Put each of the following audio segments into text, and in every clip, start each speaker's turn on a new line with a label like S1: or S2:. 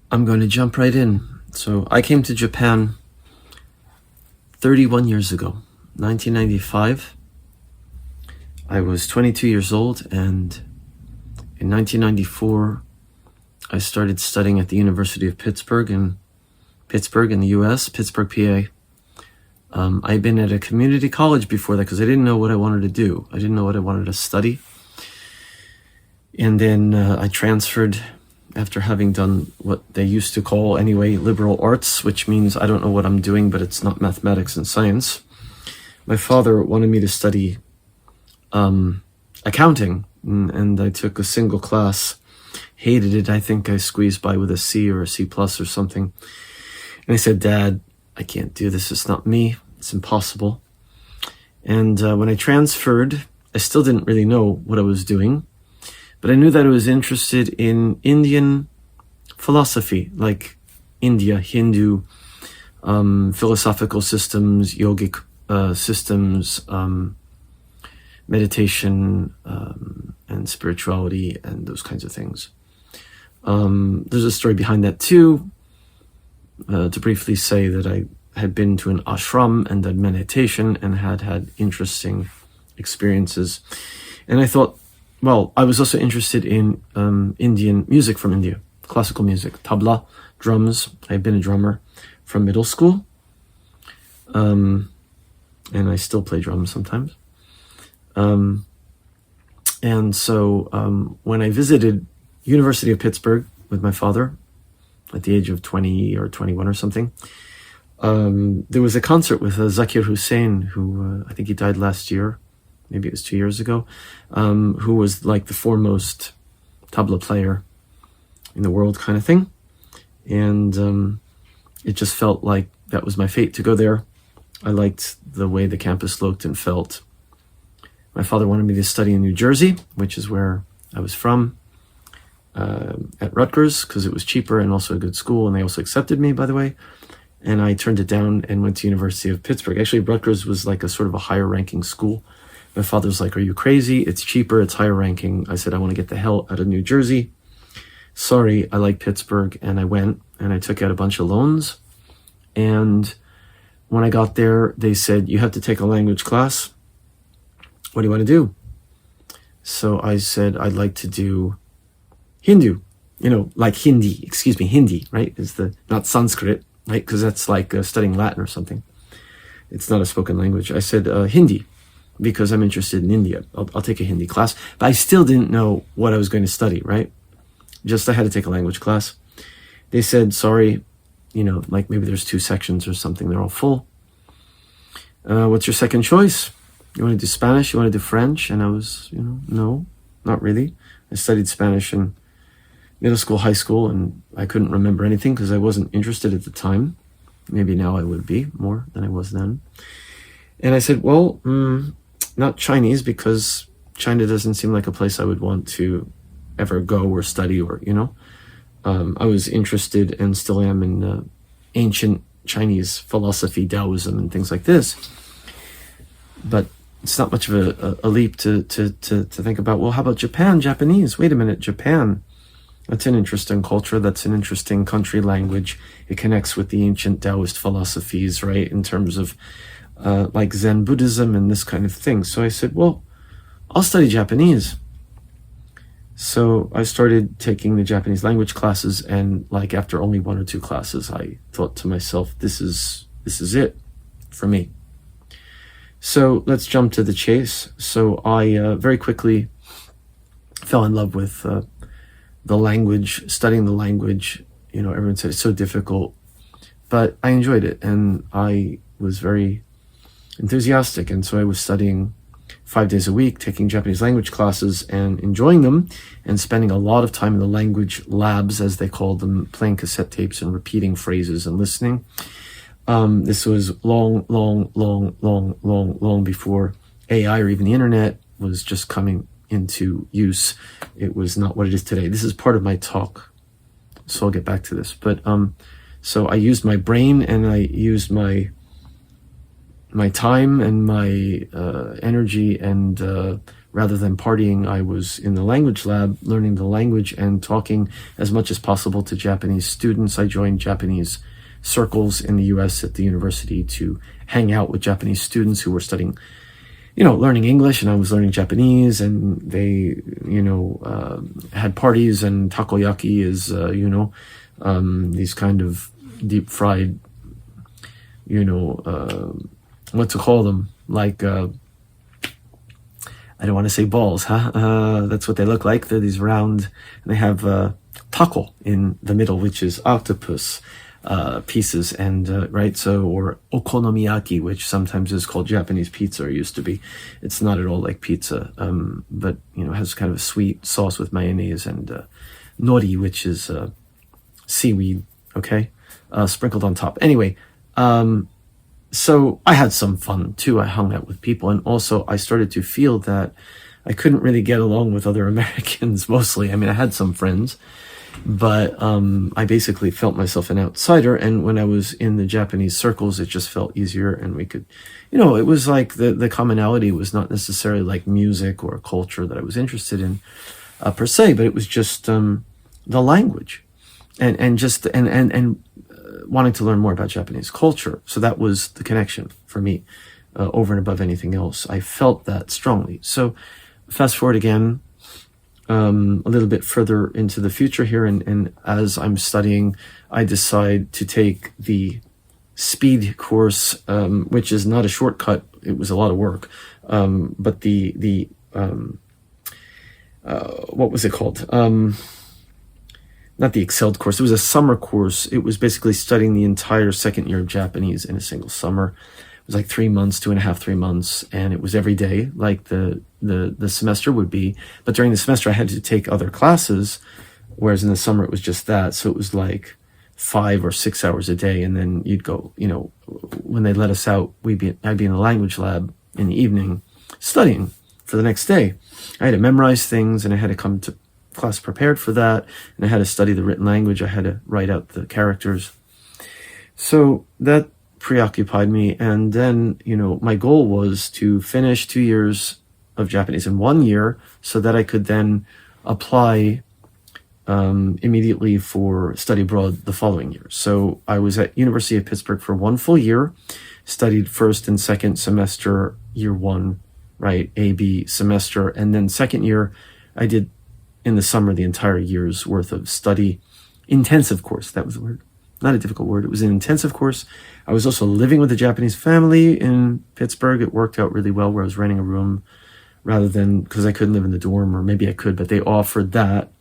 S1: I'm going to jump right in. So I came to Japan 31 years ago, 1995. I was 22 years old, and in 1994, I started studying at the University of Pittsburgh in the US, Pittsburgh, PA. I'd been at a community college before that because I didn't know what I wanted to do. I didn't know what I wanted to study. And then I transferred after having done what they used to call, anyway, liberal arts, which means I don't know what I'm doing, but it's not mathematics and science. My father wanted me to study accounting, and I took a single class, hated it. I think I squeezed by with a C or a C plus or something. And I said, Dad, I can't do this. It's not me. It's impossible. And when I transferred, I still didn't really know what I was doing, but I knew that I was interested in Indian philosophy, like India, Hindu, philosophical systems, yogic systems, meditation, and spirituality, and those kinds of things. There's a story behind that too. To briefly say that I had been to an ashram and done meditation and had interesting experiences. And I thought, well, I was also interested in Indian music from India, classical music, tabla, drums. I had been a drummer from middle school. And I still play drums sometimes. And so when I visited University of Pittsburgh with my father at the age of 20 or 21 or something, there was a concert with Zakir Hussain, who I think he died last year, maybe it was 2 years ago, who was like the foremost tabla player in the world kind of thing. And it just felt like that was my fate to go there. I liked the way the campus looked and felt. My father wanted me to study in New Jersey, which is where I was from, at Rutgers, because it was cheaper and also a good school, and they also accepted me, by the way. And I turned it down and went to University of Pittsburgh. Actually, Rutgers was like a sort of a higher ranking school. My father's like, are you crazy? It's cheaper, it's higher ranking. I said, I want to get the hell out of New Jersey. Sorry, I like Pittsburgh. And I went and I took out a bunch of loans. And when I got there, they said, you have to take a language class. What do you want to do? So I said, I'd like to do Hindu, like Hindi, Hindi, right? Is not Sanskrit, right? Because that's like studying Latin or something. It's not a spoken language. I said Hindi, because I'm interested in India. I'll take a Hindi class. But I still didn't know what I was going to study, right? Just I had to take a language class. They said, sorry, like maybe there's 2 sections or something. They're all full. What's your second choice? You want to do Spanish? You want to do French? And I was, no, not really. I studied Spanish in middle school, high school, and I couldn't remember anything because I wasn't interested at the time. Maybe now I would be more than I was then. And I said, well, not Chinese, because China doesn't seem like a place I would want to ever go or study or, I was interested and still am in ancient Chinese philosophy, Taoism, and things like this. But it's not much of a leap to think about, well, how about Japan, Japanese? Wait a minute, Japan. That's an interesting culture. That's an interesting country language. It connects with the ancient Taoist philosophies, right? In terms of like Zen Buddhism and this kind of thing. So I said, well, I'll study Japanese. So I started taking the Japanese language classes, and like after only 1 or 2 classes, I thought to myself, this is it for me. So let's jump to the chase. So I very quickly fell in love with the language, studying the language. Everyone said it's so difficult, but I enjoyed it, and I was very enthusiastic. And so I was studying 5 days a week, taking Japanese language classes and enjoying them, and spending a lot of time in the language labs, as they called them, playing cassette tapes and repeating phrases and listening. This was long before AI or even the internet was just coming into use. It was not what it is today. This is part of my talk, so I'll get back to this. But so I used my brain, and I used my time and my energy and rather than partying, I was in the language lab learning the language and talking as much as possible to Japanese students. I joined Japanese circles in the US at the university to hang out with Japanese students who were studying, learning English, and I was learning Japanese, and they, had parties, and takoyaki is, these kind of deep fried, what to call them, like, I don't want to say balls, that's what they look like. They're these round, and they have taco in the middle, which is octopus pieces, and right, so, or okonomiyaki, which sometimes is called Japanese pizza, or used to be. It's not at all like pizza, but has kind of a sweet sauce with mayonnaise, and nori, which is seaweed, okay, sprinkled on top. Anyway, so I had some fun too. I hung out with people, and also I started to feel that I couldn't really get along with other Americans mostly. I mean, I had some friends, but I basically felt myself an outsider. And when I was in the Japanese circles, it just felt easier, and we could, it was like the commonality was not necessarily like music or culture that I was interested in per se, but it was just the language, and wanting to learn more about Japanese culture. So that was the connection for me, over and above anything else. I felt that strongly. So fast forward again, a little bit further into the future here, and as I'm studying, I decide to take the speed course, which is not a shortcut. It was a lot of work, but the what was it called? Not the excelled course. It was a summer course. It was basically studying the entire second year of Japanese in a single summer. It was like 3 months, 2.5, 3 months, and it was every day, like the semester would be. But during the semester, I had to take other classes, whereas in the summer it was just that. So it was like 5 or 6 hours a day, and then you'd go. When they let us out, I'd be in the language lab in the evening, studying for the next day. I had to memorize things, and I had to come to class prepared for that, and I had to study the written language. I had to write out the characters. So that preoccupied me, and then my goal was to finish 2 years of Japanese in 1 year, so that I could then apply immediately for study abroad the following year. So I was at University of Pittsburgh for 1 full year, studied first and second semester, year 1, right, A-B semester, and then second year I did in the summer the entire year's worth of study. Intensive course, that was the word. Not a difficult word. It was an intensive course. I was also living with a Japanese family in Pittsburgh. It worked out really well, where I was renting a room rather than, because I couldn't live in the dorm, or maybe I could, but they offered that.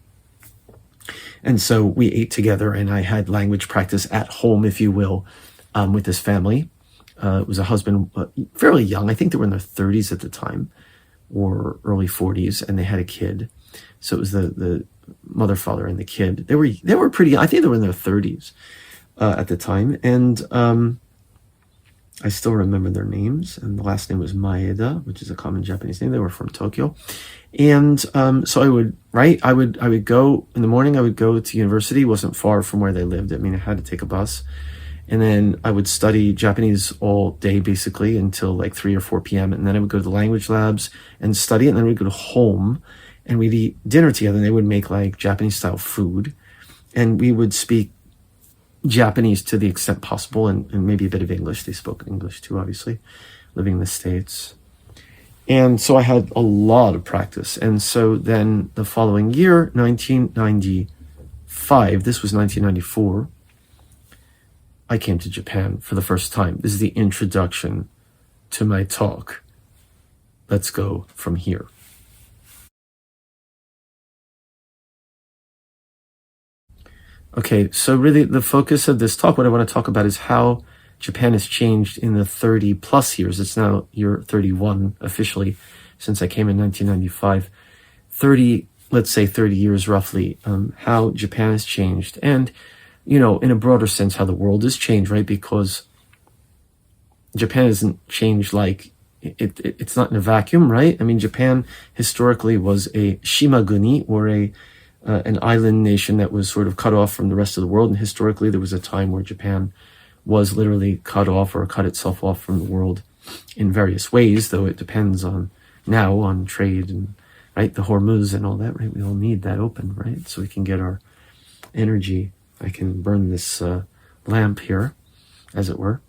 S1: And so we ate together, and I had language practice at home, if you will, with this family. It was a husband, fairly young. I think they were in their 30s at the time, or early 40s, and they had a kid. So it was the mother, father, and the kid. They were pretty. I think they were in their 30s at the time, and I still remember their names. And the last name was Maeda, which is a common Japanese name. They were from Tokyo, and so I would go in the morning. I would go to university. It wasn't far from where they lived. I mean, I had to take a bus, and then I would study Japanese all day, basically, until like 3 or 4 p.m. And then I would go to the language labs and study, and then we'd go home. And we'd eat dinner together, and they would make like Japanese style food, and we would speak Japanese to the extent possible, and maybe a bit of English. They spoke English too, obviously, living in the States. And so I had a lot of practice. And so then the following year, 1995, this was 1994, I came to Japan for the first time. This is the introduction to my talk. Let's go from here. Okay, so really the focus of this talk, what I want to talk about, is how Japan has changed in the 30 plus years. It's now year 31 officially, since I came in 1995. 30, let's say 30 years roughly, how Japan has changed. And, in a broader sense, how the world has changed, right? Because Japan hasn't changed like, it's not in a vacuum, right? I mean, Japan historically was a shimaguni, or an island nation that was sort of cut off from the rest of the world. And historically, there was a time where Japan was literally cut off, or cut itself off from the world in various ways, though it depends on, now on trade and, right, the Hormuz and all that, right? We all need that open, right? So we can get our energy. I can burn this lamp here, as it were,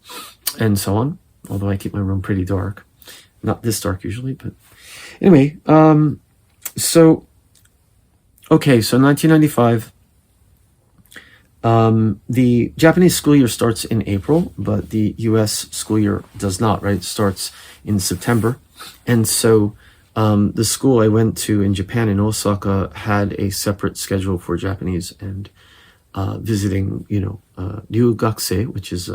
S1: and so on. Although I keep my room pretty dark. Not this dark usually, but anyway, so 1995, the Japanese school year starts in April, but the US school year does not, right? It starts in September. And so the school I went to in Japan, in Osaka, had a separate schedule for Japanese and visiting, ryugakusei, which is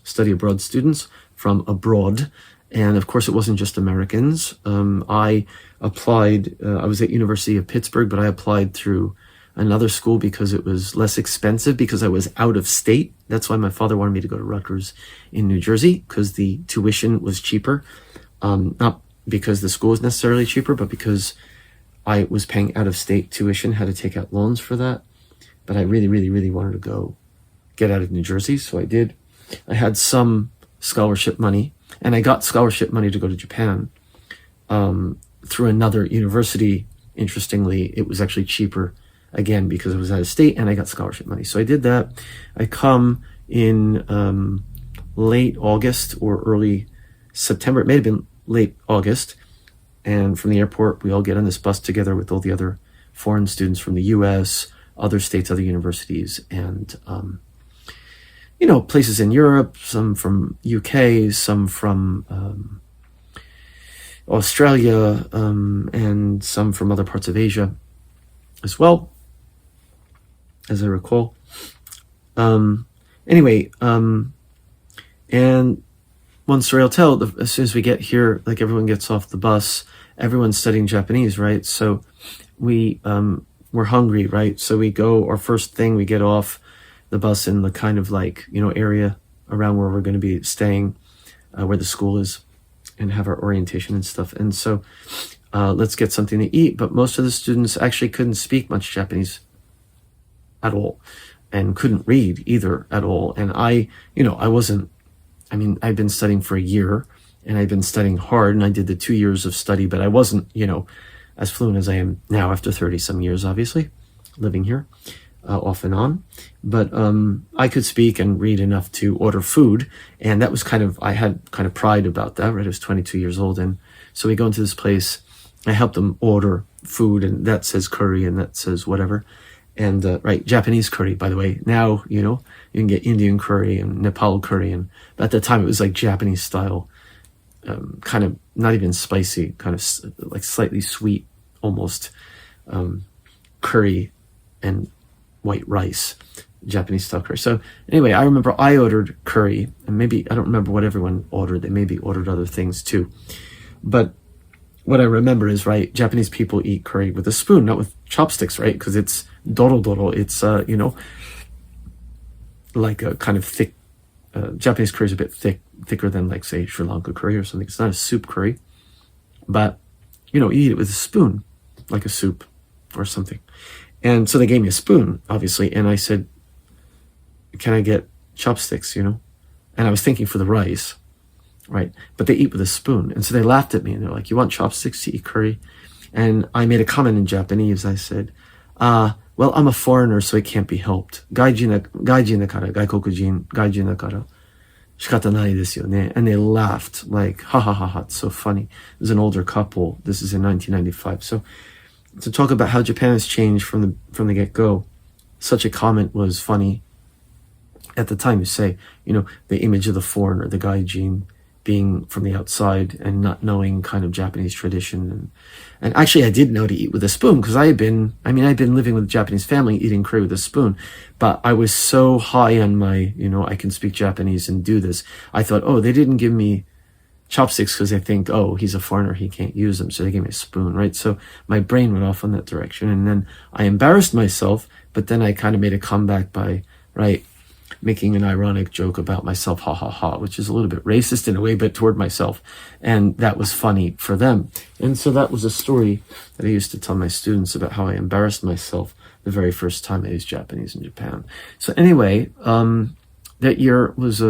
S1: study abroad students from abroad. And of course, it wasn't just Americans. I applied, I was at University of Pittsburgh, but I applied through another school because it was less expensive, because I was out of state. That's why my father wanted me to go to Rutgers in New Jersey, because the tuition was cheaper. Not because the school was necessarily cheaper, but because I was paying out of state tuition, had to take out loans for that. But I really, really, really wanted to go get out of New Jersey, so I did. I had some scholarship money, and I got scholarship money to go to Japan through another university. Interestingly, it was actually cheaper, again, because I was out of state and I got scholarship money. So I did that. I come in late August or early September. It may have been late August. And from the airport, we all get on this bus together with all the other foreign students from the US, other states, other universities, and places in Europe, some from UK, some from Australia, and some from other parts of Asia as well, as I recall. And one story I'll tell, as soon as we get here, like everyone gets off the bus, everyone's studying Japanese, right? So we're hungry, right? So we go, our first thing, we get off the bus in the kind of area around where we're going to be staying, where the school is, and have our orientation and stuff. And so let's get something to eat. But most of the students actually couldn't speak much Japanese at all, and couldn't read either at all. And I'd been studying for a year, and I'd been studying hard, and I did the 2 years of study, but I wasn't, as fluent as I am now after 30 some years, obviously, living here. Off and on, but I could speak and read enough to order food, and that was I had kind of pride about that, right? I was 22 years old, and so we go into this place, I help them order food, and that says curry, and that says whatever, and right, Japanese curry, by the way. Now, you can get Indian curry and Nepal curry, and at the time it was like Japanese style, kind of not even spicy, kind of like slightly sweet, almost, curry and white rice, Japanese style curry. So anyway, I remember I ordered curry, and maybe, I don't remember what everyone ordered. They maybe ordered other things too. But what I remember is, right, Japanese people eat curry with a spoon, not with chopsticks, right? Because it's doro. It's, like a kind of thick, Japanese curry is a bit thicker than, like, say, Sri Lanka curry or something. It's not a soup curry, but, you eat it with a spoon, like a soup or something. And so they gave me a spoon, obviously, and I said, can I get chopsticks, And I was thinking for the rice, right? But they eat with a spoon. And so they laughed at me, and they're like, you want chopsticks to eat curry? And I made a comment in Japanese. I said, well, I'm a foreigner, so it can't be helped. Gaijin nakara, gaikokujin, gaijin nakara, shikata nai desu yo ne. And they laughed, like, ha ha ha ha, it's so funny. It was an older couple. This is in 1995. So to talk about how Japan has changed from the get-go, such a comment was funny at the time. You say, the image of the foreigner, the gaijin, being from the outside and not knowing kind of Japanese tradition. And actually I did know to eat with a spoon, because I'd been living with a Japanese family, eating curry with a spoon. But I was so high on my, I can speak Japanese and do this. I thought, oh, they didn't give me chopsticks because they think, oh, he's a foreigner, he can't use them, so they gave me a spoon, right? So my brain went off in that direction, and then I embarrassed myself, but then I kind of made a comeback by, right, making an ironic joke about myself, ha ha ha, which is a little bit racist in a way, but toward myself, and that was funny for them. And so that was a story that I used to tell my students about how I embarrassed myself the very first time I used Japanese in Japan. So anyway, that year was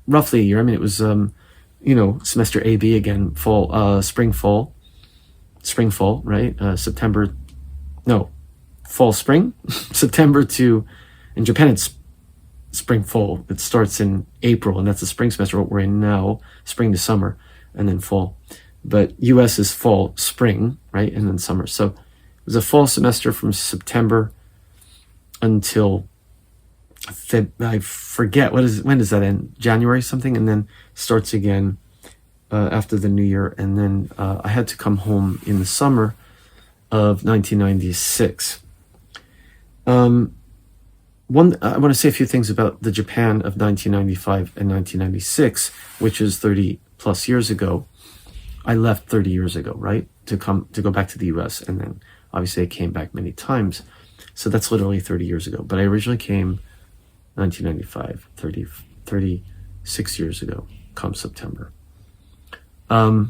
S1: roughly a year. It was semester A, B again, fall, spring, fall. spring, fall, right? September, no, fall, spring, September to, in Japan it's spring, fall. It starts in April, and that's the spring semester, what we're in now, spring to summer, and then fall. But US is fall, spring, right? And then summer. So it was a fall semester from September until I forget, when does that end? January something, and then starts again after the new year. And then I had to come home in the summer of 1996. I want to say a few things about the Japan of 1995 and 1996, which is 30 plus years ago. I left 30 years ago, right? To go back to the US, and then obviously I came back many times. So that's literally 30 years ago. But I originally came 1995, 36 years ago, come September. Well,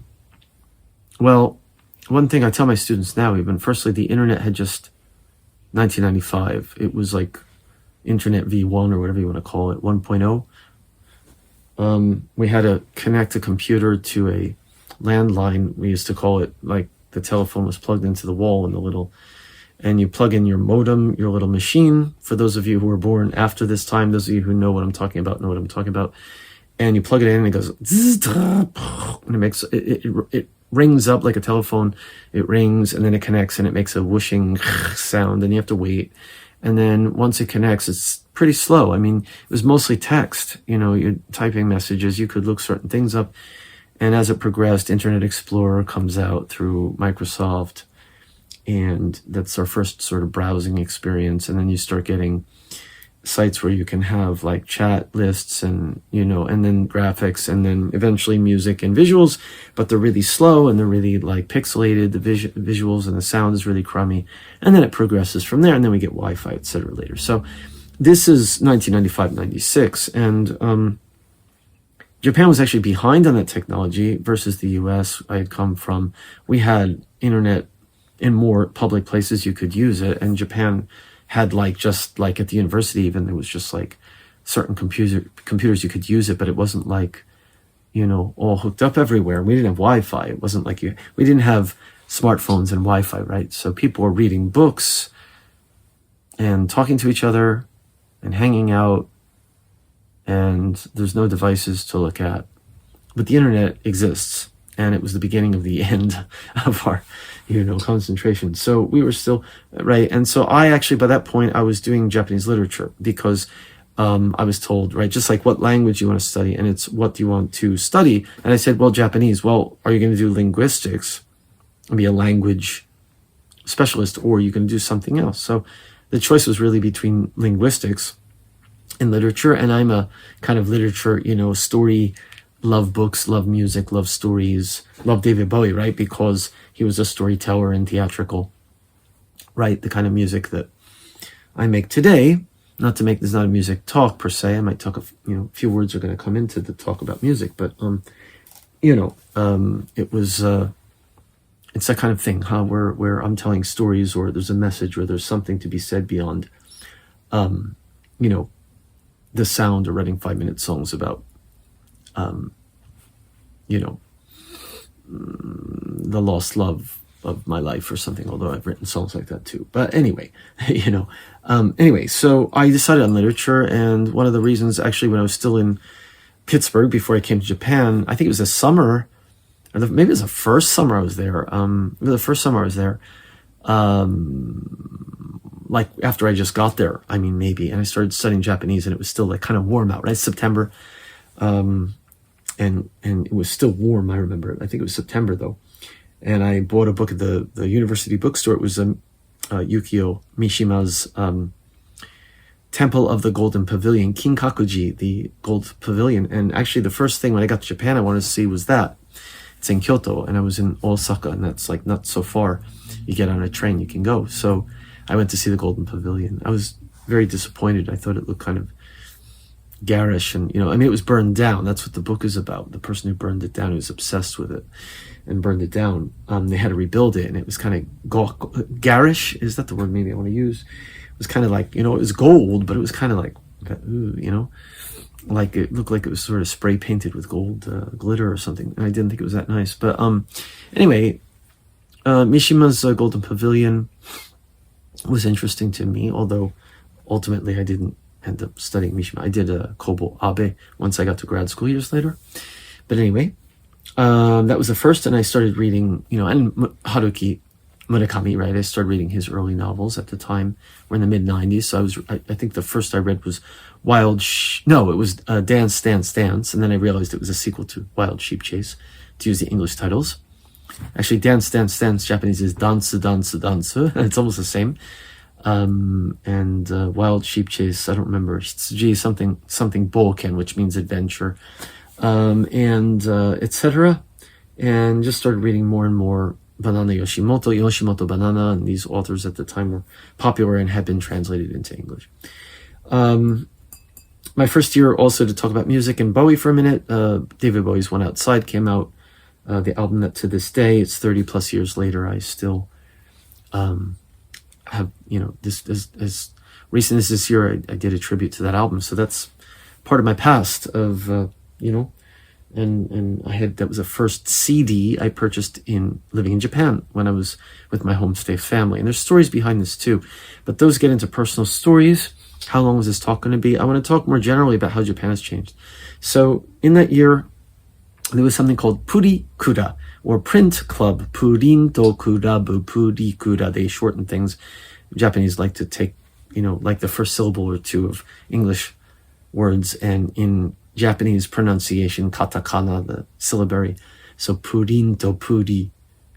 S1: one thing I tell my students now, even, firstly, the internet had just, 1995, it was like Internet V1 or whatever you want to call it, 1.0. We had to connect a computer to a landline. We used to call it, like the telephone was plugged into the wall and you plug in your modem, your little machine. For those of you who were born after this time, those of you who know what I'm talking about, and you plug it in and it goes, and it rings up like a telephone. It rings and then it connects and it makes a whooshing sound, and you have to wait. And then once it connects, it's pretty slow. I mean, it was mostly text. You're typing messages. You could look certain things up. And as it progressed, Internet Explorer comes out through Microsoft. And that's our first sort of browsing experience. And then you start getting sites where you can have like chat lists and, and then graphics, and then eventually music and visuals, but they're really slow and they're really like pixelated. The visuals and the sound is really crummy. And then it progresses from there, and then we get Wi-Fi, etc. later. So this is 1995, 96. And Japan was actually behind on that technology versus the US. We had internet in more public places you could use it, and Japan had just like at the university even, there was just like certain computers you could use it, but it wasn't like all hooked up everywhere. We didn't have Wi-Fi. It wasn't like we didn't have smartphones and Wi-Fi, right? So people were reading books and talking to each other and hanging out, and there's no devices to look at, but the internet exists. And it was the beginning of the end of our, concentration. So we were still, right? And so I actually, by that point, I was doing Japanese literature because I was told, right, just like what language you want to study, and it's what do you want to study? And I said, well, Japanese. Well, are you going to do linguistics and be a language specialist, or are you going to do something else? So the choice was really between linguistics and literature. And I'm a kind of literature, story, love books, love music, love stories, love David Bowie, right? Because he was a storyteller and theatrical, right? The kind of music that I make today. This is not a music talk per se. I might talk, a few words are going to come into the talk about music, but, it was, it's that kind of thing, where I'm telling stories, or there's a message, or there's something to be said beyond, the sound, or writing 5-minute songs about, the lost love of my life or something, although I've written songs like that too. But anyway, so I decided on literature. And one of the reasons, actually, when I was still in Pittsburgh before I came to Japan, I think it was the summer, or maybe it was the first summer I was there. Like after I just got there, maybe, and I started studying Japanese, and it was still like kind of warm out, right? September. And it was still warm, I remember. I think it was September, though. And I bought a book at the university bookstore. It was Yukio Mishima's Temple of the Golden Pavilion, Kinkakuji, the Gold Pavilion. And actually, the first thing when I got to Japan I wanted to see was that. It's in Kyoto, and I was in Osaka, and that's like not so far. You get on a train, you can go. So I went to see the Golden Pavilion. I was very disappointed. I thought it looked kind of garish, and it was burned down. That's what the book is about. The person who burned it down, who was obsessed with it and burned it down, they had to rebuild it, and it was kind of garish. Is that the word maybe I want to use? It was kind of like, it was gold, but it was kind of like, like it looked like it was sort of spray painted with gold glitter or something, and I didn't think it was that nice. But anyway, Mishima's Golden Pavilion was interesting to me, although ultimately I didn't end up studying Mishima. I did Kobo Abe once I got to grad school years later. But anyway, that was the first, and I started reading, and Haruki Murakami, right? I started reading his early novels at the time. We're in the mid-90s, so I think the first I read was it was Dance, Dance, Dance, and then I realized it was a sequel to Wild Sheep Chase, to use the English titles. Actually, Dance, Dance, Dance, Japanese is Dansu, Dansu, Dansu. It's almost the same. And Wild Sheep Chase, I don't remember. Tsuji, something Boken, which means adventure. And etc. And just started reading more and more Banana Yoshimoto Banana, and these authors at the time were popular and had been translated into English. My first year also to talk about music and Bowie for a minute. David Bowie's One Outside came out. The album that to this day, it's 30 plus years later, I still have, this as recent as this year, I did a tribute to that album. So that's part of my past of, and that was the first CD I purchased in living in Japan when I was with my homestay family. And there's stories behind this too, but those get into personal stories. How long was this talk going to be? I want to talk more generally about how Japan has changed. So in that year, there was something called Purikura, or print club. Purinto kurabu, Purikura. They shorten things. Japanese like to take, like the first syllable or two of English words, and in Japanese pronunciation, katakana, the syllabary. So purinto, puri,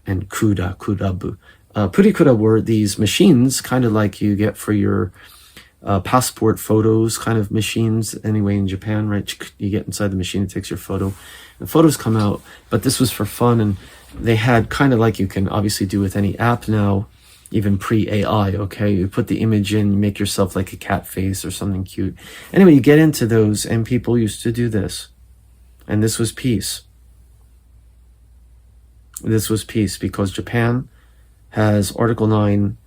S1: and kurabu. Purikura were these machines, kind of like you get for your passport photos, kind of machines anyway in Japan, right? You get inside the machine, it takes your photo. The photos come out, but this was for fun, and they had kind of like you can obviously do with any app now, even pre-AI, okay? You put the image in, you make yourself like a cat face or something cute. Anyway, you get into those, and people used to do this. And this was peace. This was peace because Japan has Article 9,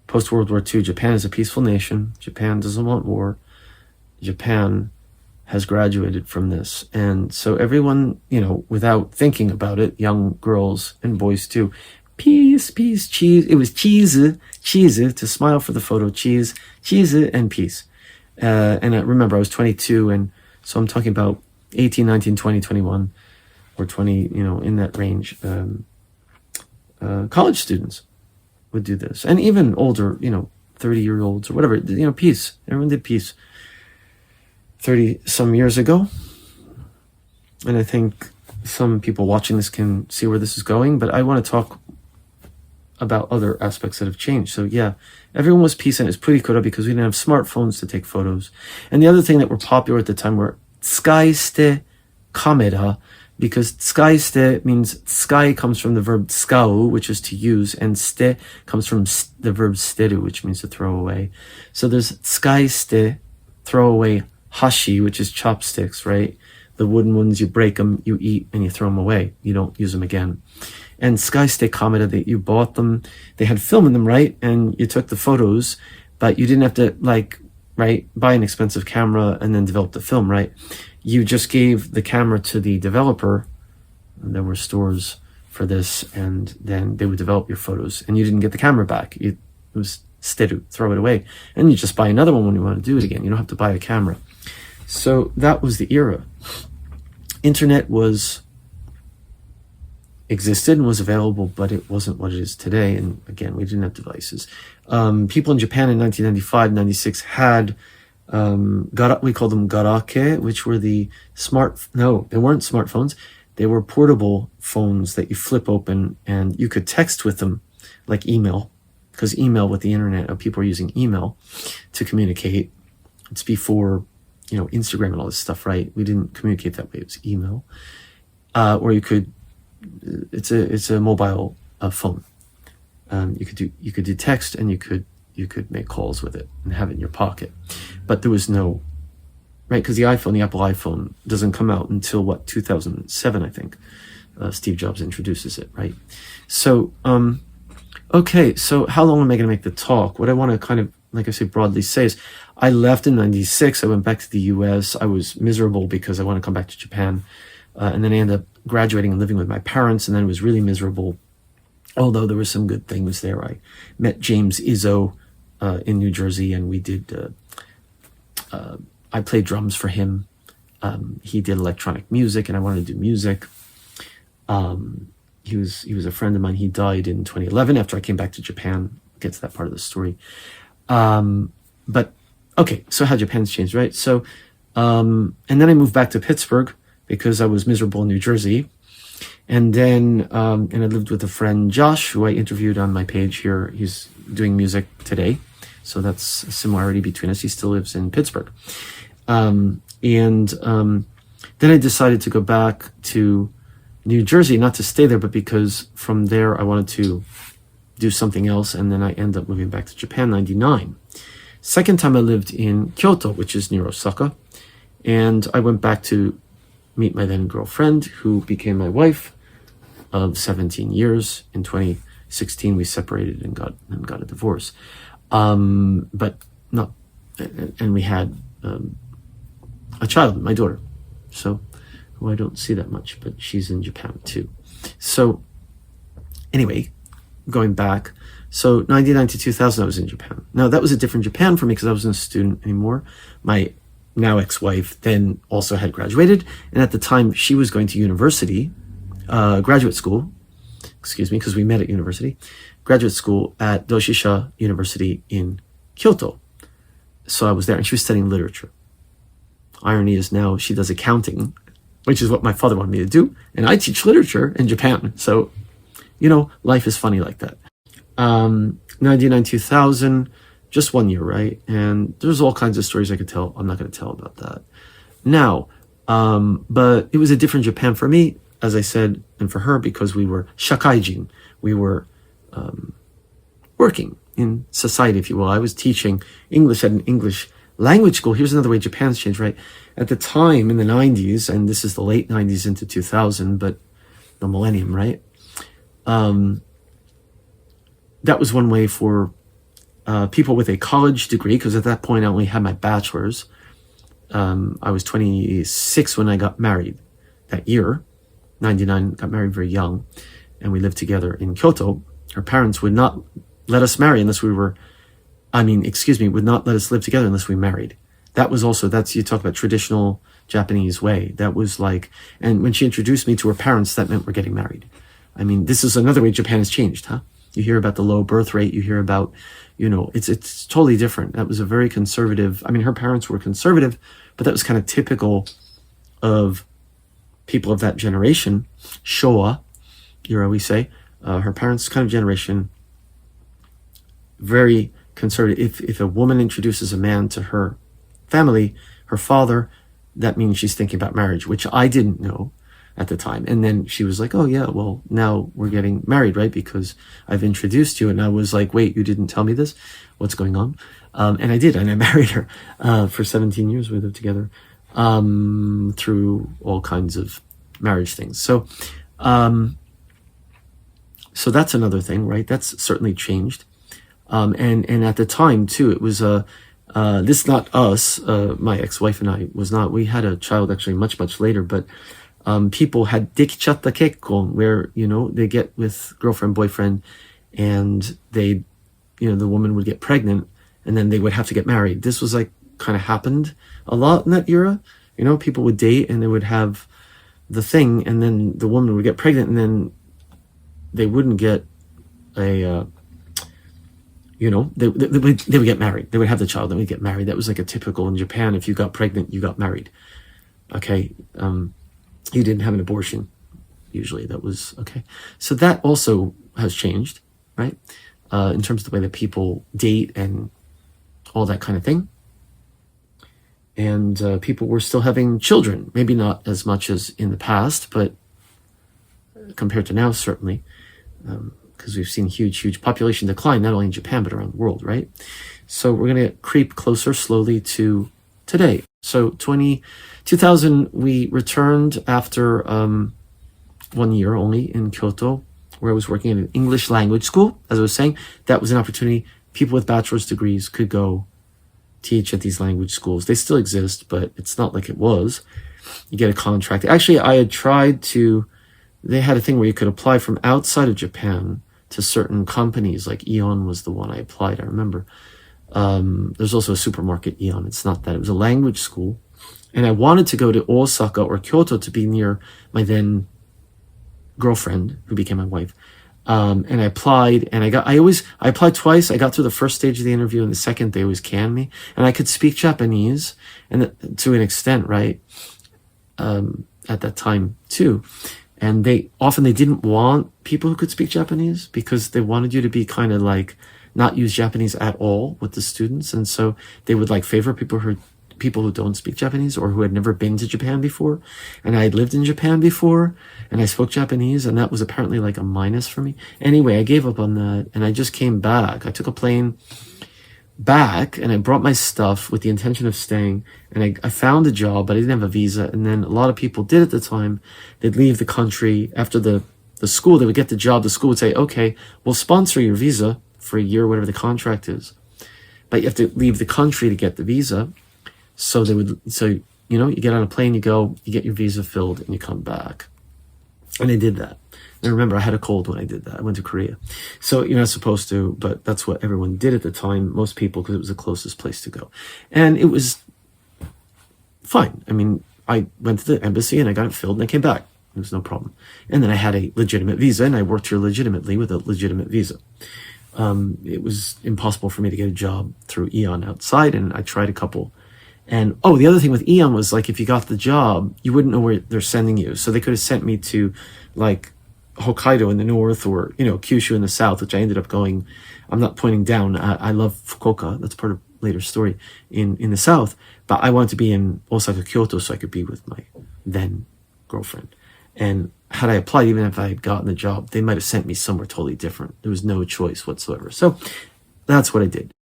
S1: post-World War II. Japan is a peaceful nation. Japan doesn't want war. Japan has graduated from this. And so everyone, without thinking about it, young girls and boys too, peace, peace, cheese. It was cheese, to smile for the photo, cheese, and peace. And I remember I was 22, and so I'm talking about 18, 19, 20, 21, or 20, in that range. College students would do this. And even older, 30-year-olds or whatever, peace. Everyone did peace 30 some years ago. And I think some people watching this can see where this is going, but I want to talk about other aspects that have changed. So yeah, everyone was peace, and it's Purikura because we didn't have smartphones to take photos. And the other thing that were popular at the time were tsukaiste kamera, because tsukaiste means sky comes from the verb tsukau, which is to use, and ste comes from the verb steru, which means to throw away. So there's tsukaiste, throw away, hashi, which is chopsticks, right? The wooden ones, you break them, you eat, and you throw them away. You don't use them again. And tsukaiste kamera, that you bought them, they had film in them, right? And you took the photos, but you didn't have to buy an expensive camera and then develop the film, right? You just gave the camera to the developer. And there were stores for this, and then they would develop your photos, and you didn't get the camera back. It was steru, throw it away. And you just buy another one when you want to do it again. You don't have to buy a camera. So that was the era. Internet existed and was available, but it wasn't what it is today. And again, we didn't have devices. People in Japan in 1995, 96 had, we called them garake, which were they weren't smartphones. They were portable phones that you flip open, and you could text with them, like email, because email with the internet, people are using email to communicate. It's before, Instagram and all this stuff, right? We didn't communicate that way. It was email. Or you could, it's a mobile phone. You could do text, and you could make calls with it and have it in your pocket. But there was no, right? Because the Apple iPhone doesn't come out until 2007, I think. Steve Jobs introduces it, right? So, okay, so how long am I going to make the talk? What I want to kind of, like I say, broadly say is, I left in 96. I went back to the US. I was miserable because I want to come back to Japan. And then I ended up graduating and living with my parents, and then it was really miserable. although there were some good things there. I met James Izzo in New Jersey, and we did. I played drums for him. He did electronic music, and I wanted to do music. He was a friend of mine. He died in 2011 after I came back to Japan. I'll get to that part of the story. But okay, so how Japan's changed, right? So, and then I moved back to Pittsburgh because I was miserable in New Jersey. And then, and I lived with a friend, Josh, who I interviewed on my page here. He's doing music today. So that's a similarity between us. He still lives in Pittsburgh. Then I decided to go back to New Jersey, not to stay there, but because from there I wanted to do something else. And then I ended up moving back to Japan, 99. Second time I lived in Kyoto, which is near Osaka. And I went back to meet my then girlfriend, who became my wife of 17 years. In 2016, we separated and got a divorce. But not, and we had a child, my daughter, so who I don't see that much, but she's in Japan too. So anyway, going back, so 99 to 2000, I was in Japan. Now that was a different Japan for me because I wasn't a student anymore. My now ex-wife then also had graduated, and at the time she was going to university, graduate school, excuse me, because we met at university, graduate school at Doshisha University in Kyoto. So I was there, and she was studying literature. Irony is now she does accounting, which is what my father wanted me to do, and I teach literature in Japan. So, life is funny like that. 99, 2000, just 1 year, right? And there's all kinds of stories I could tell. I'm not going to tell about that now. But it was a different Japan for me, as I said, and for her, because we were shakaijin. We were working in society, if you will. I was teaching English at an English language school. Here's another way Japan's changed, right? At the time in the 90s, and this is the late 90s into 2000, but the millennium, right? That was one way for people with a college degree, because at that point I only had my bachelor's. I was 26 when I got married that year. 99, got married very young, and we lived together in Kyoto. Our parents would not let us marry unless we were, would not let us live together unless we married. That was also, you talk about traditional Japanese way. That was like, and when she introduced me to her parents, that meant we're getting married. This is another way Japan has changed, huh? You hear about the low birth rate, you hear about, it's totally different. That was a very conservative, her parents were conservative, but that was kind of typical of people of that generation, Showa, we say, her parents' kind of generation, very conservative. If a woman introduces a man to her family, her father, that means she's thinking about marriage, which I didn't know at the time. And then she was like, oh yeah, well now we're getting married, right? Because I've introduced you. And I was like, wait, you didn't tell me this? What's going on? And I did, and I married her for 17 years. We lived together through all kinds of marriage things. So that's another thing, right? That's certainly changed. And at the time too, it was this not us, my ex-wife and I we had a child actually much, much later, but people had dekichatta kekkon, where, they get with girlfriend, boyfriend, and they, the woman would get pregnant and then they would have to get married. This was like kind of happened a lot in that era. People would date and they would have the thing, and then the woman would get pregnant, and then they wouldn't get a, they would get married. They would have the child, then we'd get married. That was like a typical in Japan. If you got pregnant, you got married. Okay. You didn't have an abortion. Usually that was okay. So that also has changed, right? In terms of the way that people date and all that kind of thing. And people were still having children, maybe not as much as in the past, but compared to now, certainly, because we've seen huge population decline, not only in Japan, but around the world, right? So we're going to creep closer slowly to today. So 2000, we returned after 1 year only in Kyoto, where I was working at an English language school. As I was saying, that was an opportunity. People with bachelor's degrees could go teach at these language schools. They still exist, but it's not like it was. You get a contract. Actually, I had tried to, they had a thing where you could apply from outside of Japan to certain companies. Like Eon was the one I applied, I remember. There's also a supermarket, Eon. It's not that. It was a language school. And I wanted to go to Osaka or Kyoto to be near my then girlfriend, who became my wife. And I applied, and I applied twice. I got through the first stage of the interview, and the second they always canned me. And I could speak Japanese, and to an extent, right? At that time too. And they didn't want people who could speak Japanese, because they wanted you to be kind of like not use Japanese at all with the students. And so they would like favor people who don't speak Japanese or who had never been to Japan before. And I had lived in Japan before, and I spoke Japanese, and that was apparently like a minus for me. Anyway, I gave up on that, and I just came back. I took a plane back, and I brought my stuff with the intention of staying, and I found a job, but I didn't have a visa. And then a lot of people did at the time. They'd leave the country after the school. They would get the job. The school would say, okay, we'll sponsor your visa for a year, whatever the contract is, but you have to leave the country to get the visa. So you get on a plane, you go, you get your visa filled, and you come back. And I did that. And remember, I had a cold when I did that. I went to Korea. So you're not supposed to, but that's what everyone did at the time, most people, because it was the closest place to go. And it was fine. I mean, I went to the embassy and I got it filled and I came back. There was no problem. And then I had a legitimate visa, and I worked here legitimately with a legitimate visa. It was impossible for me to get a job through Eon outside, and I tried a couple. And the other thing with Eon was, like, if you got the job, you wouldn't know where they're sending you. So they could have sent me to like Hokkaido in the north, or Kyushu in the south, which I ended up going. I'm not pointing down. I love Fukuoka. That's part of later story in the south. But I wanted to be in Osaka, Kyoto, so I could be with my then girlfriend. And had I applied, even if I had gotten the job, they might have sent me somewhere totally different. There was no choice whatsoever. So that's what I did.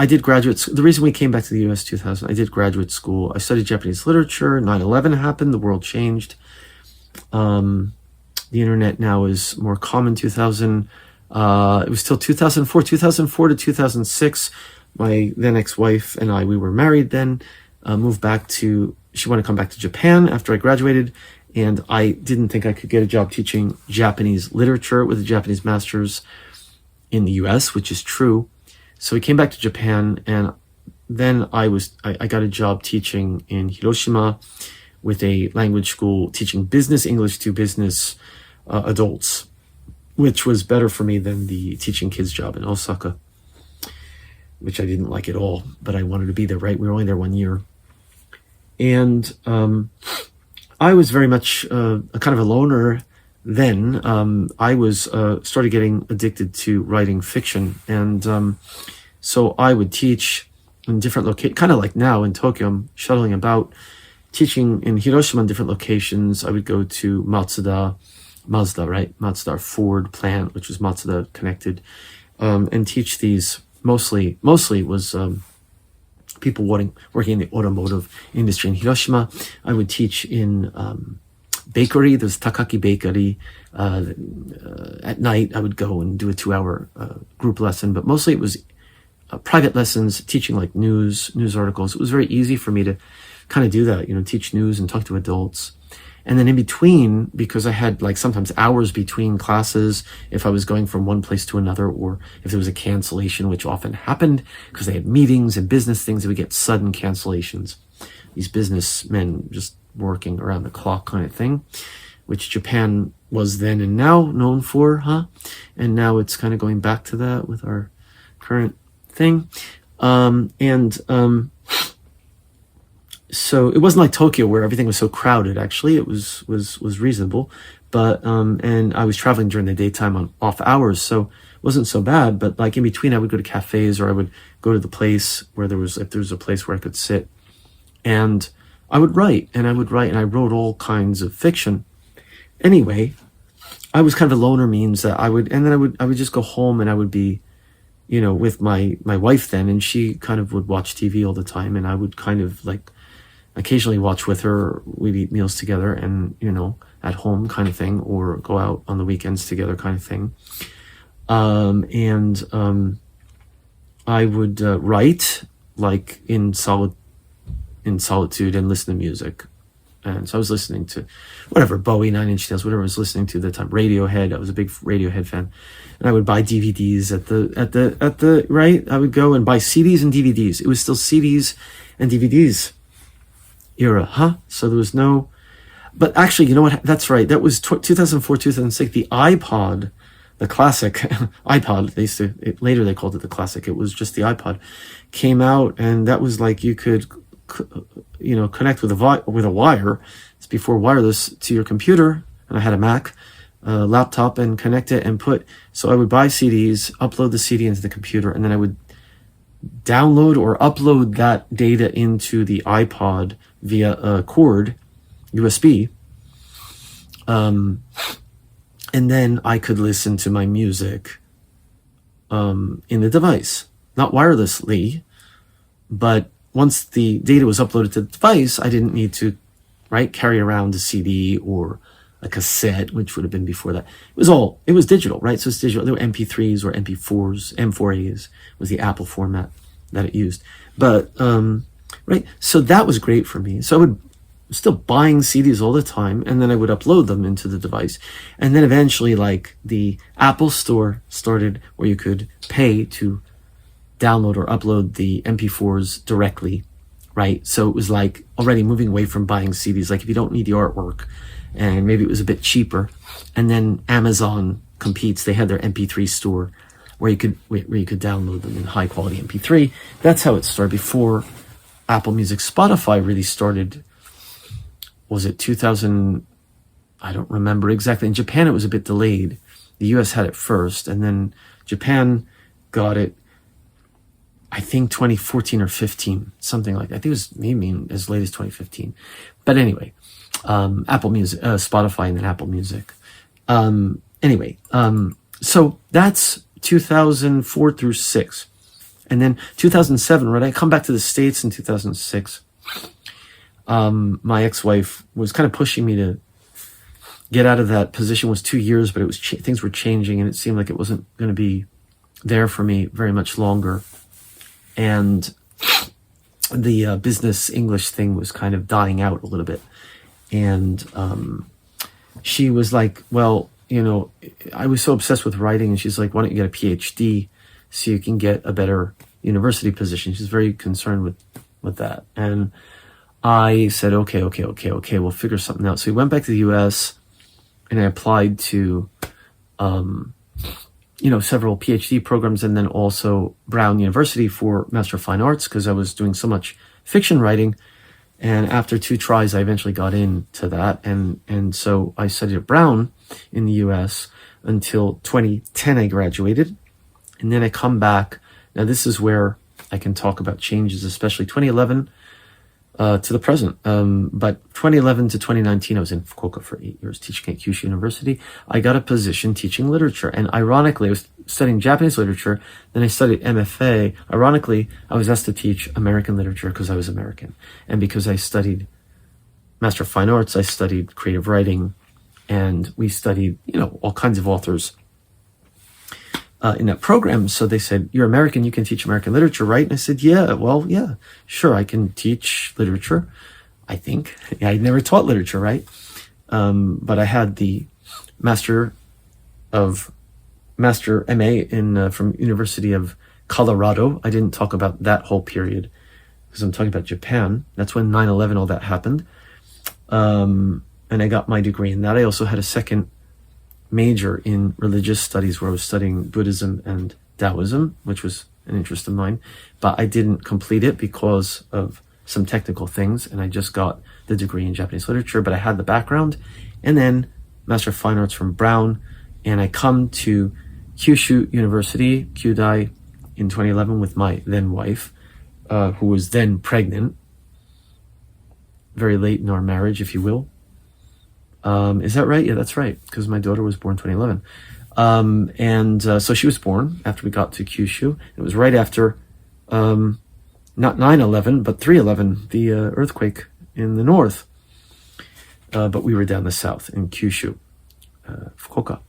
S1: I did the reason we came back to the US 2000, I did graduate school. I studied Japanese literature. 9/11 happened. The world changed. The internet now is more common. 2000, it was till 2004 to 2006. My then ex-wife and I, we were married then, moved back she wanted to come back to Japan after I graduated. And I didn't think I could get a job teaching Japanese literature with a Japanese master's in the US, which is true. So we came back to Japan, and then I got a job teaching in Hiroshima with a language school, teaching business English to business adults, which was better for me than the teaching kids job in Osaka, which I didn't like at all, but I wanted to be there, right? We were only there 1 year. And I was very much a kind of a loner then. I was started getting addicted to writing fiction, and so I would teach in different locations, kind of like now in Tokyo. I'm shuttling about, teaching in Hiroshima in different locations. I would go to Mazda, right? Mazda Ford plant, which was Mazda connected, and teach these. Mostly was people working in the automotive industry in Hiroshima. I would teach in bakery. There's Takaki Bakery. At night, I would go and do a 2-hour group lesson, but mostly it was private lessons, teaching like news articles. It was very easy for me to kind of do that, teach news and talk to adults. And then in between, because I had like sometimes hours between classes, if I was going from one place to another, or if there was a cancellation, which often happened because they had meetings and business things, they would get sudden cancellations. These businessmen just working around the clock kind of thing, which Japan was then and now known for, And now it's kind of going back to that with our current thing. So it wasn't like Tokyo where everything was so crowded. Actually, it was reasonable, but and I was traveling during the daytime on off hours, so it wasn't so bad. But like in between, I would go to cafes, or I would go to the place where if there was a place where I could sit, and I would write, and I wrote all kinds of fiction. Anyway, I was kind of a loner, means that I would just go home, and I would be, with my wife then, and she kind of would watch TV all the time, and I would kind of like occasionally watch with her. We'd eat meals together, and at home kind of thing, or go out on the weekends together kind of thing. I would write like in solitude and listen to music, And so I was listening to whatever, Bowie, Nine Inch Nails, whatever I was listening to at the time. Radiohead. I was a big Radiohead fan. And I would buy DVDs at the right. I would go and buy CDs and DVDs. It was still CDs and DVDs era, huh? So there was no, but actually, you know what? That's right. That was 2004, 2006. The iPod, the classic iPod, later they called it the classic. It was just the iPod came out, and that was like you could, connect with a wire. It's before wireless to your computer, and I had a Mac laptop and connect it and so I would buy CDs, upload the CD into the computer, and then I would download or upload that data into the iPod via a cord, USB, and then I could listen to my music in the device, not wirelessly, but once the data was uploaded to the device, I didn't need to, carry around a CD or a cassette, which would have been before that. It was digital, right? So it's digital. There were MP3s or MP4s, M4As was the Apple format that it used. But, right? So that was great for me. So I would still buying CDs all the time, and then I would upload them into the device. And then eventually, the Apple Store started where you could pay to download or upload the MP4s directly, right? So it was already moving away from buying CDs. If you don't need the artwork, and maybe it was a bit cheaper. And then Amazon competes. They had their MP3 store where you could download them in high quality MP3. That's how it started before Apple Music. Spotify really started, was it 2000? I don't remember exactly. In Japan, it was a bit delayed. The US had it first, and then Japan got it, I think 2014 or 15, something like that. I think it was maybe as late as 2015. But anyway, Apple Music, Spotify, and then Apple Music. So that's 2004 through 6. And then 2007, right? I come back to the States in 2006. My ex-wife was kind of pushing me to get out of that position. It was 2 years, but it was things were changing, and it seemed like it wasn't going to be there for me very much longer. And the business English thing was kind of dying out a little bit. And she was like, well, I was so obsessed with writing, and she's like, why don't you get a PhD so you can get a better university position? She's very concerned with that. And I said, okay, we'll figure something out. So we went back to the US, and I applied to, several PhD programs, and then also Brown University for Master of Fine Arts, because I was doing so much fiction writing. And after 2 tries, I eventually got into that. And so I studied at Brown in the US until 2010 I graduated. And then I come back. Now this is where I can talk about changes, especially 2011 to the present. But 2011 to 2019, I was in Fukuoka for 8 years teaching at Kyushu University. I got a position teaching literature. And ironically, I was studying Japanese literature. Then I studied MFA. Ironically, I was asked to teach American literature because I was American. And because I studied Master of Fine Arts, I studied creative writing. And we studied, all kinds of authors in that program. So they said, you're American, you can teach American literature, right? And I said, yeah, sure, I can teach literature, I think. I never taught literature, right? But I had the Master MA from University of Colorado. I didn't talk about that whole period because I'm talking about Japan. That's when 9/11, all that happened. And I got my degree in that. I also had a second major in religious studies where I was studying Buddhism and Taoism, which was an interest of mine, but I didn't complete it because of some technical things, and I just got the degree in Japanese literature, but I had the background. And then Master of Fine Arts from Brown, and I come to Kyushu University, Kyudai, in 2011 with my then wife, who was then pregnant, very late in our marriage, if you will. Is that right? Yeah, that's right, because my daughter was born 2011. So she was born after we got to Kyushu. It was right after, not 9/11, but 3/11, the earthquake in the north. But we were down the south in Kyushu, Fukuoka.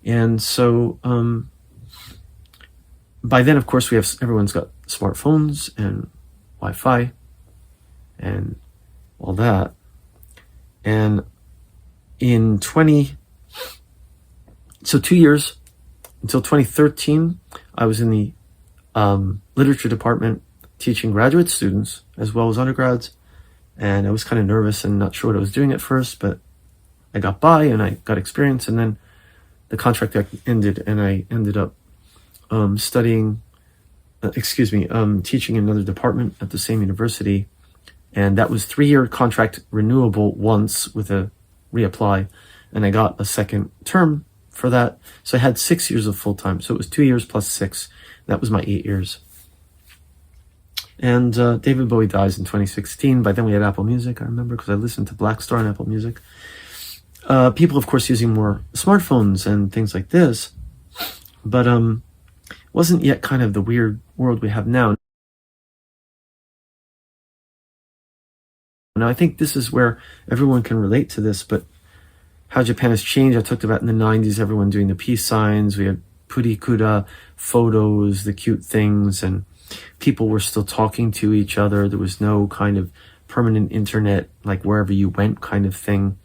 S1: And so by then, of course, everyone's got smartphones and Wi-Fi and all that. And in 2 years, until 2013, I was in the literature department teaching graduate students as well as undergrads. And I was kind of nervous and not sure what I was doing at first, but I got by and I got experience. And then the contract ended and I ended up teaching in another department at the same university. And that was 3-year contract, renewable once with a reapply. And I got a second term for that. So I had 6 years of full time. So it was 2 years plus 6. That was my 8 years. And David Bowie dies in 2016. By then we had Apple Music, I remember, because I listened to Black Star on Apple Music. People, of course, using more smartphones and things like this. But wasn't yet kind of the weird world we have now. Now, I think this is where everyone can relate to this, but how Japan has changed. I talked about in the 90s, everyone doing the peace signs. We had purikura photos, the cute things, and people were still talking to each other. There was no kind of permanent internet, like wherever you went kind of thing.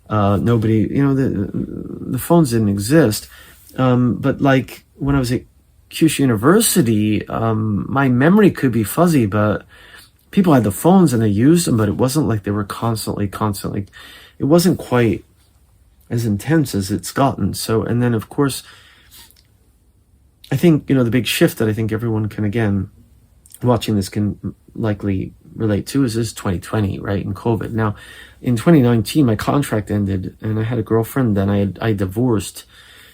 S1: Nobody, the phones didn't exist. But like when I was at Kyushu University, my memory could be fuzzy, but people had the phones and they used them, but it wasn't like they were constantly, it wasn't quite as intense as it's gotten. So, and then of course, I think, the big shift that I think everyone can, again, watching this can likely relate to is 2020, right? And COVID. Now, in 2019, my contract ended and I had a girlfriend. Then I divorced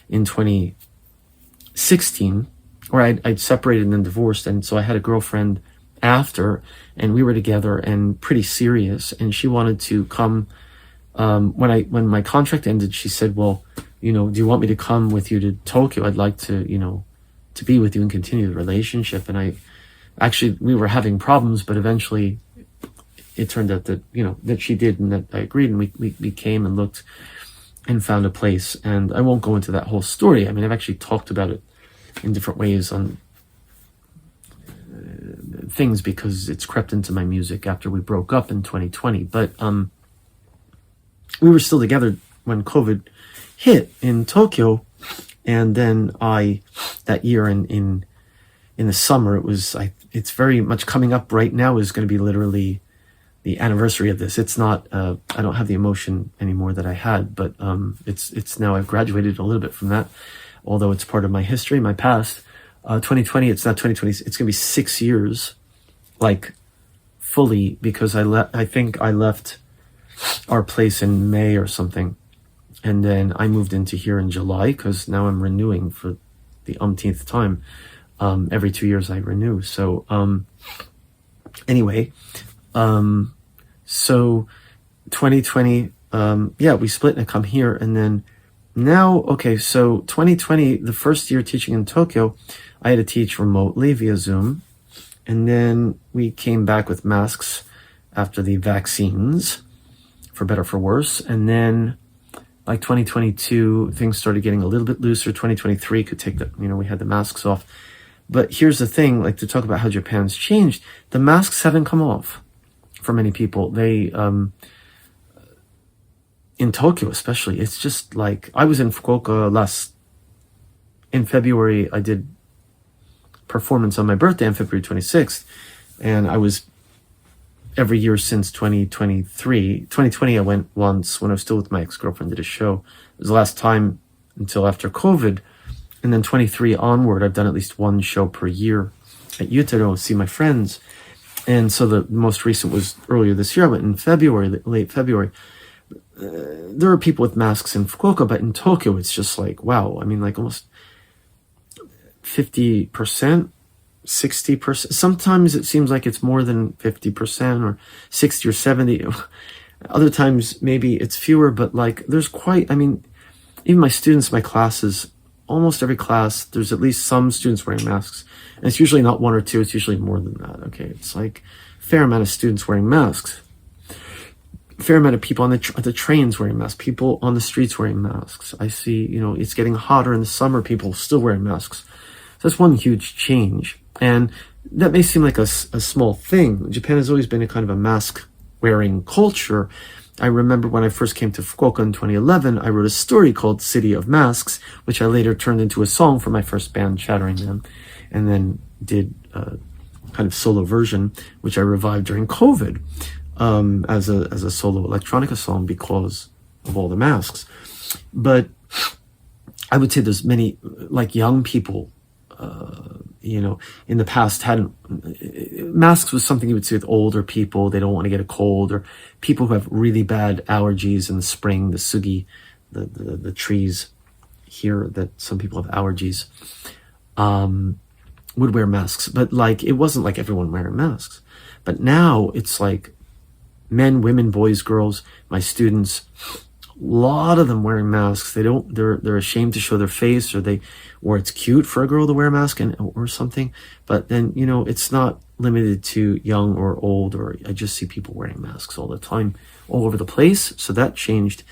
S1: in 2016, or I'd separated and then divorced. And so I had a girlfriend after, and we were together and pretty serious. And she wanted to come, when my contract ended, she said, well, do you want me to come with you to Tokyo? I'd like to, to be with you and continue the relationship. And we were having problems, but eventually it turned out that, that she did and that I agreed, and we came and looked and found a place. And I won't go into that whole story. I mean, I've actually talked about it in different ways on things because it's crept into my music after we broke up in 2020. But we were still together when COVID hit in Tokyo. And then that year in the summer, it's very much coming up right now is going to be literally the anniversary of this. It's not, I don't have the emotion anymore that I had, but it's now I've graduated a little bit from that, although it's part of my history, my past. 2020, it's not 2020, it's going to be 6 years, like fully, because I think I left our place in May or something. And then I moved into here in July because now I'm renewing for the umpteenth time. Every 2 years I renew. So anyway, so 2020, we split and I come here. And then now, okay, so 2020, the first year teaching in Tokyo, I had to teach remotely via Zoom. And then we came back with masks after the vaccines, for better, for worse. And then like 2022, things started getting a little bit looser. 2023 could take we had the masks off. But here's the thing, like to talk about how Japan's changed, the masks haven't come off for many people. They, in Tokyo especially, it's just like, I was in Fukuoka in February, I did performance on my birthday on February 26th. And I was every year since 2023. 2020, I went once when I was still with my ex-girlfriend, did a show. It was the last time until after COVID. And then 23 onward, I've done at least one show per year at Yutaro, see my friends. And so the most recent was earlier this year. I went in February, late February. There are people with masks in Fukuoka, but in Tokyo, it's just like, wow. I mean, like almost 50%. 60%. Sometimes it seems like it's more than 50% or 60 or 70. Other times maybe it's fewer, but like there's even my students, my classes, almost every class, there's at least some students wearing masks. And it's usually not one or two, it's usually more than that. Okay, it's like a fair amount of students wearing masks. A fair amount of people on the trains wearing masks, people on the streets wearing masks. I see, it's getting hotter in the summer, people still wearing masks. So that's one huge change. And that may seem like a small thing. Japan has always been a kind of a mask-wearing culture. I remember when I first came to Fukuoka in 2011, I wrote a story called City of Masks, which I later turned into a song for my first band, Chattering Man, and then did a kind of solo version, which I revived during COVID as a solo electronica song because of all the masks. But I would say there's many, like young people, in the past masks was something you would see with older people. They don't want to get a cold, or people who have really bad allergies in the spring, the sugi, the trees here that some people have allergies, would wear masks. But like, it wasn't like everyone wearing masks. But now it's like men, women, boys, girls, my students, a lot of them wearing masks. They're ashamed to show their face, or it's cute for a girl to wear a mask or something. But then, it's not limited to young or old, or I just see people wearing masks all the time, all over the place. So that changed.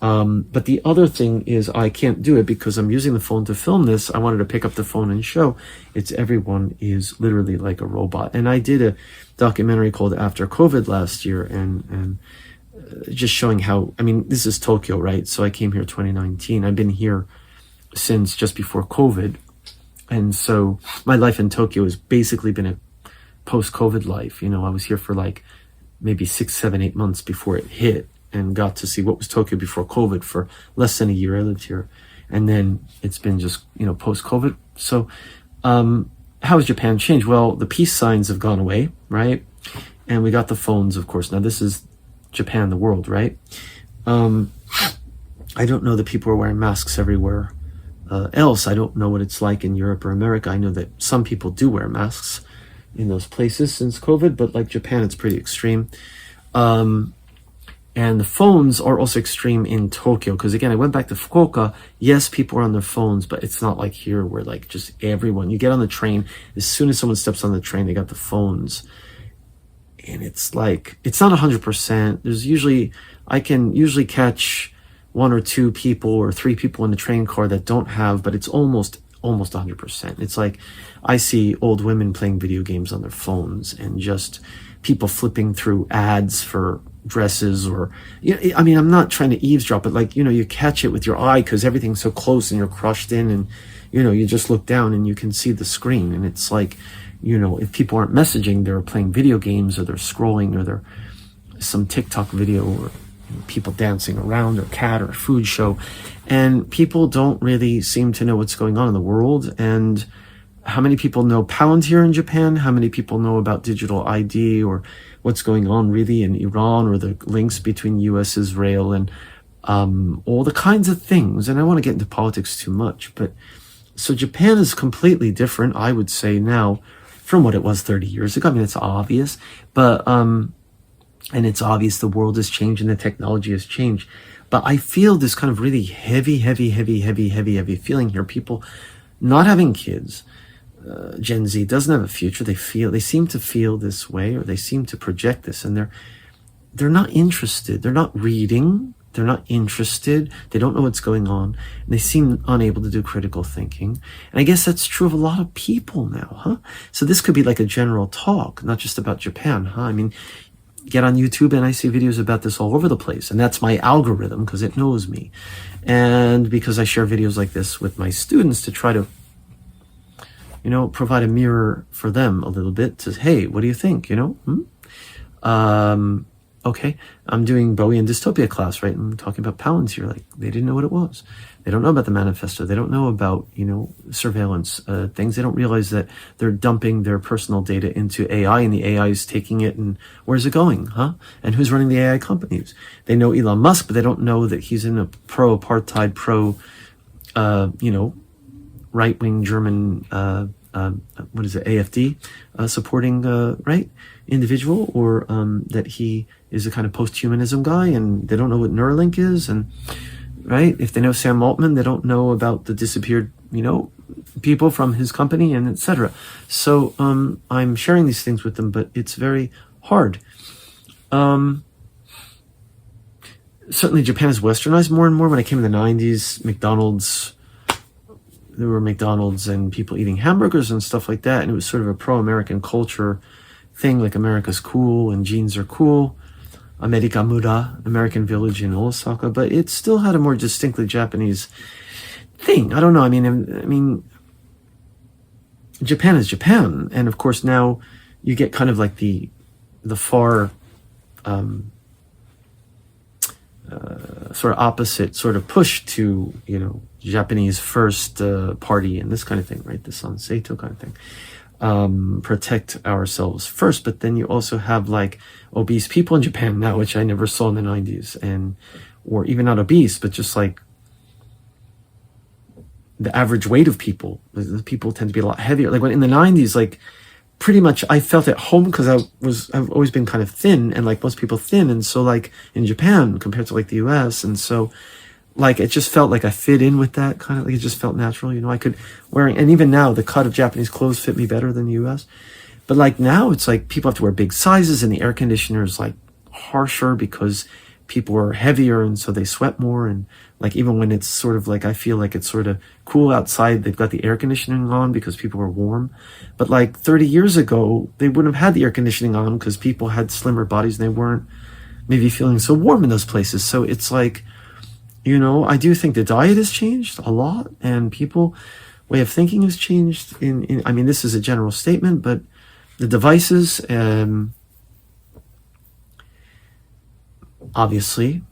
S1: But the other thing is I can't do it because I'm using the phone to film this. I wanted to pick up the phone and show everyone is literally like a robot. And I did a documentary called After COVID last year, and just showing how, this is Tokyo, right? So I came here 2019. I've been here since just before COVID. And so my life in Tokyo has basically been a post-COVID life. I was here for like maybe 6, 7, 8 months before it hit, and got to see what was Tokyo before COVID for less than a year. I lived here. And then it's been just, post-COVID. So how has Japan changed? Well, the peace signs have gone away, right? And we got the phones, of course. Now this is Japan, the world, right? I don't know that people are wearing masks everywhere else. I don't know what it's like in Europe or America. I know that some people do wear masks in those places since COVID, but like Japan, it's pretty extreme. And the phones are also extreme in Tokyo, because again, I went back to Fukuoka. Yes, people are on their phones, but it's not like here where like just everyone, you get on the train, as soon as someone steps on the train, they got the phones. And it's like, it's not 100%. I can usually catch 1 or 2 people or 3 people in the train car that don't have, but it's almost 100%. It's like, I see old women playing video games on their phones, and just people flipping through ads for dresses, or, I'm not trying to eavesdrop, but like, you catch it with your eye because everything's so close and you're crushed in, and, you just look down and you can see the screen, and it's like, if people aren't messaging, they're playing video games, or they're scrolling, or they're some TikTok video, or people dancing around, or cat, or food show. And people don't really seem to know what's going on in the world. And how many people know Palantir in Japan? How many people know about digital ID, or what's going on really in Iran, or the links between US, Israel, and all the kinds of things. And I want to get into politics too much, but so Japan is completely different, I would say now, from what it was 30 years ago. It's obvious, but, and it's obvious the world has changed and the technology has changed. But I feel this kind of really heavy feeling here. People not having kids, Gen Z doesn't have a future. They seem to feel this way, or they seem to project this, and they're not interested. They're not reading. They're not interested. They don't know what's going on. And they seem unable to do critical thinking. And I guess that's true of a lot of people now, huh? So this could be like a general talk, not just about Japan, huh? Get on YouTube and I see videos about this all over the place. And that's my algorithm, because it knows me. And because I share videos like this with my students to try to, provide a mirror for them a little bit to, hey, what do you think, Okay, I'm doing Bowie and Dystopia class, right? I'm talking about Palantir. Like, they didn't know what it was. They don't know about the manifesto. They don't know about, surveillance things. They don't realize that they're dumping their personal data into AI, and the AI is taking it, and where's it going, huh? And who's running the AI companies? They know Elon Musk, but they don't know that he's in a pro-apartheid, right-wing German, AFD, supporting, right? Individual, or that he is a kind of post-humanism guy, and they don't know what Neuralink is, and right, if they know Sam Altman, they don't know about the disappeared people from his company, and etc. So I'm sharing these things with them, but it's very hard. Certainly Japan has westernized more and more. When I came in the 90s, there were McDonald's and people eating hamburgers and stuff like that, and it was sort of a pro-American culture thing, like America's cool and jeans are cool. Amerikamura, American Village in Osaka, but it still had a more distinctly Japanese thing. I don't know. I mean, Japan is Japan, and of course now you get kind of like the far sort of opposite sort of push to, Japanese first party and this kind of thing, right? The Sanseito kind of thing. Protect ourselves first, but then you also have like obese people in Japan now, which I never saw in the 90s, or even not obese, but just like the average weight of people. The people tend to be a lot heavier. Like when in the 90s, like pretty much I felt at home because I've always been kind of thin, and like most people thin, and so like in Japan compared to like the US, and so like it just felt like I fit in with that kind of, like it just felt natural, I could and even now the cut of Japanese clothes fit me better than the US. But like now it's like people have to wear big sizes, and the air conditioner is like harsher because people are heavier, and so they sweat more. And like even when it's sort of like I feel like it's sort of cool outside, they've got the air conditioning on because people are warm. But like 30 years ago they wouldn't have had the air conditioning on because people had slimmer bodies and they weren't maybe feeling so warm in those places. So it's like, I do think the diet has changed a lot, and people way of thinking has changed I mean, this is a general statement, but the devices, obviously,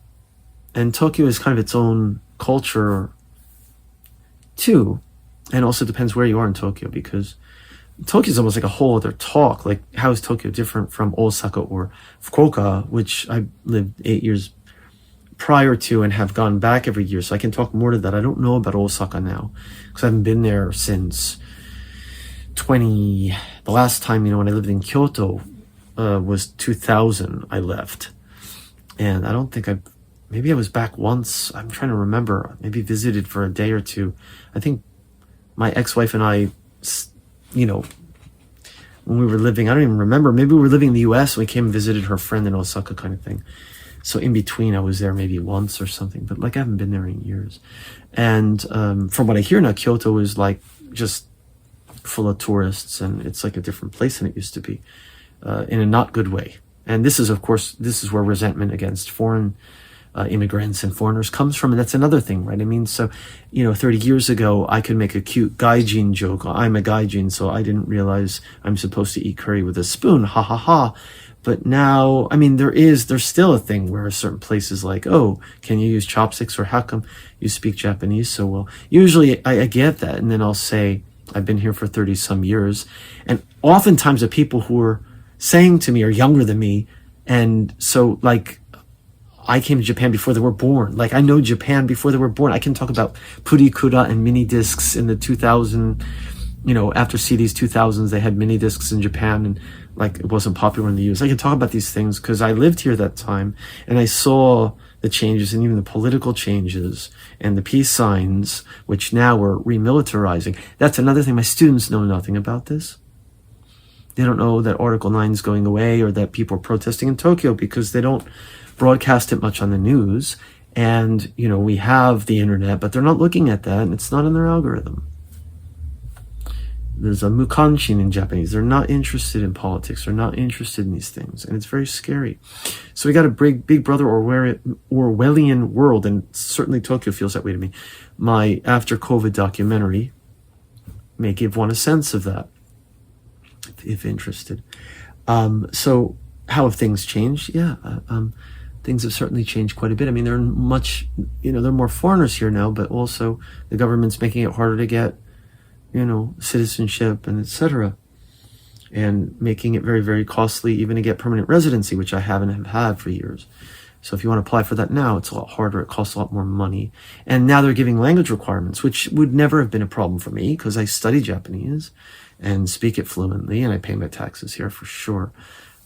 S1: and Tokyo is kind of its own culture too, and also depends where you are in Tokyo, because Tokyo is almost like a whole other talk. Like, how is Tokyo different from Osaka or Fukuoka, which I lived 8 years prior to and have gone back every year, so I can talk more to that. I don't know about Osaka now because I haven't been there since the last time, when I lived in Kyoto was 2000. I left, and I don't think maybe I was back once. I'm trying to remember, maybe visited for a day or two. I think my ex-wife and I, when we were living, I don't even remember, maybe we were living in the US and we came and visited her friend in Osaka kind of thing. So in between, I was there maybe once or something, but like I haven't been there in years. And from what I hear now, Kyoto is like just full of tourists, and it's like a different place than it used to be, in a not good way. And this is where resentment against foreign immigrants and foreigners comes from, and that's another thing, right? I mean, so 30 years ago, I could make a cute gaijin joke. I'm a gaijin, so I didn't realize I'm supposed to eat curry with a spoon. Ha ha ha. But now, I mean, there's still a thing where certain places like, oh, can you use chopsticks, or how come you speak Japanese so well? Usually I get that, and then I'll say, I've been here for 30 some years. And oftentimes the people who are saying to me are younger than me. And so like, I came to Japan before they were born. Like, I know Japan before they were born. I can talk about purikura and mini discs in the 2000, after CDs 2000s, they had mini discs in Japan, and like it wasn't popular in the US. I can talk about these things because I lived here that time, and I saw the changes, and even the political changes and the peace signs, which now we're remilitarizing. That's another thing. My students know nothing about this. They don't know that Article 9 is going away, or that people are protesting in Tokyo, because they don't broadcast it much on the news. And, we have the internet, but they're not looking at that, and it's not in their algorithm. There's a mukanshin in Japanese. They're not interested in politics. They're not interested in these things. And it's very scary. So we got a big brother Orwellian world, and certainly Tokyo feels that way to me. My after COVID documentary may give one a sense of that, if interested. So how have things changed? Yeah, things have certainly changed quite a bit. I mean, there are more foreigners here now, but also the government's making it harder to get citizenship and etc., and making it very, very costly even to get permanent residency, which I haven't have had for years. So if you want to apply for that now, it's a lot harder. It costs a lot more money. And now they're giving language requirements, which would never have been a problem for me because I study Japanese and speak it fluently, and I pay my taxes here for sure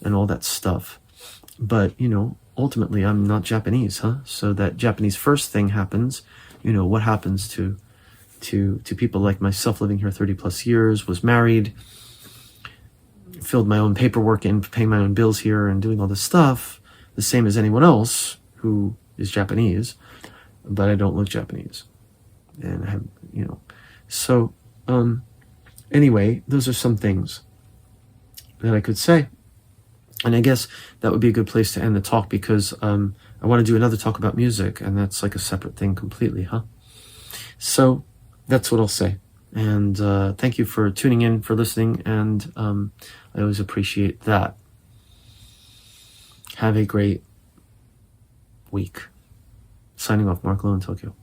S1: and all that stuff. But, ultimately I'm not Japanese, So that Japanese first thing happens. What happens to people like myself living here 30 plus years, was married, filled my own paperwork in, paying my own bills here, and doing all this stuff, the same as anyone else who is Japanese, but I don't look Japanese. And I have, so, anyway, those are some things that I could say. And I guess that would be a good place to end the talk, because I want to do another talk about music, and that's like a separate thing completely, huh? So that's what I'll say. And thank you for tuning in, for listening, and I always appreciate that. Have a great week. Signing off, Marc Lowe in Tokyo.